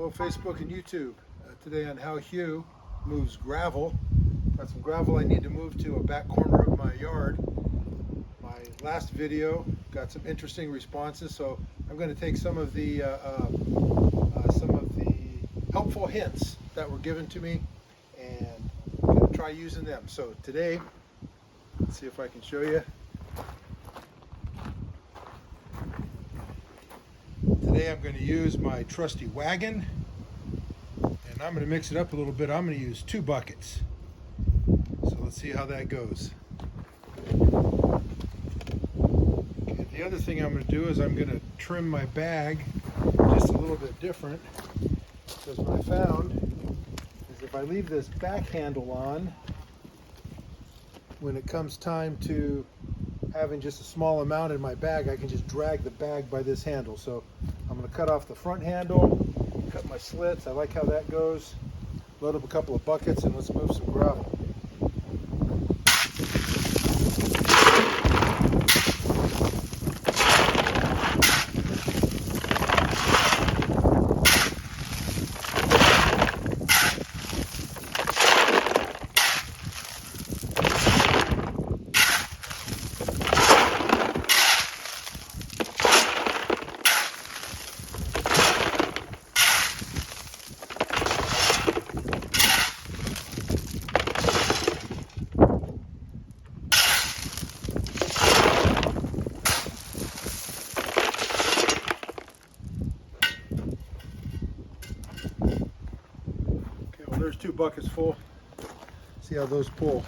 Hello Facebook and YouTube. Today on how Hugh moves gravel. Got some gravel I need to move to a back corner of my yard. My last video got some interesting responses, so I'm going to take some of the helpful hints that were given to me and I'm going to try using them. So today, let's see if I can show you. Today I'm going to use my trusty Wagon, and I'm going to mix it up a little bit. I'm going to use 2 buckets. So let's see how that goes. Okay, the other thing I'm going to do is I'm going to trim my bag just a little bit different, because what I found is if I leave this back handle on, when it comes time to having just a small amount in my bag, I can just drag the bag by this handle. So I'm going to cut off the front handle, cut my slits. I like how that goes. Load up a couple of buckets and let's move some gravel. Well, there's 2 buckets full. See how those pull.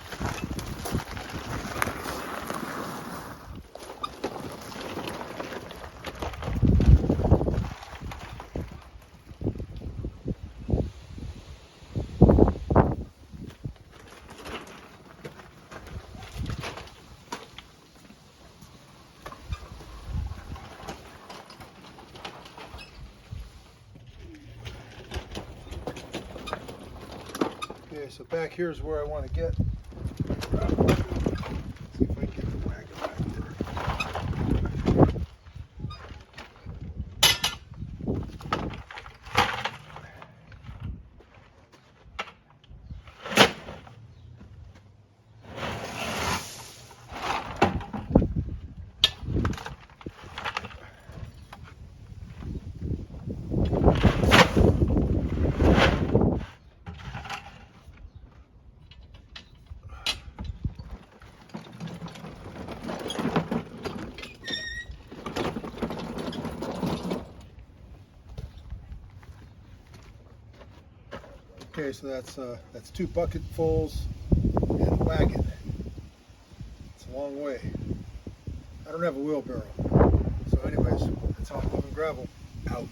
Okay, so back here is where I want to get. Let's see if I can get the wagon back there. Okay, so that's 2 bucketfuls and a wagon. It's a long way. I don't have a wheelbarrow. So anyways, that's how I'm moving gravel. Out.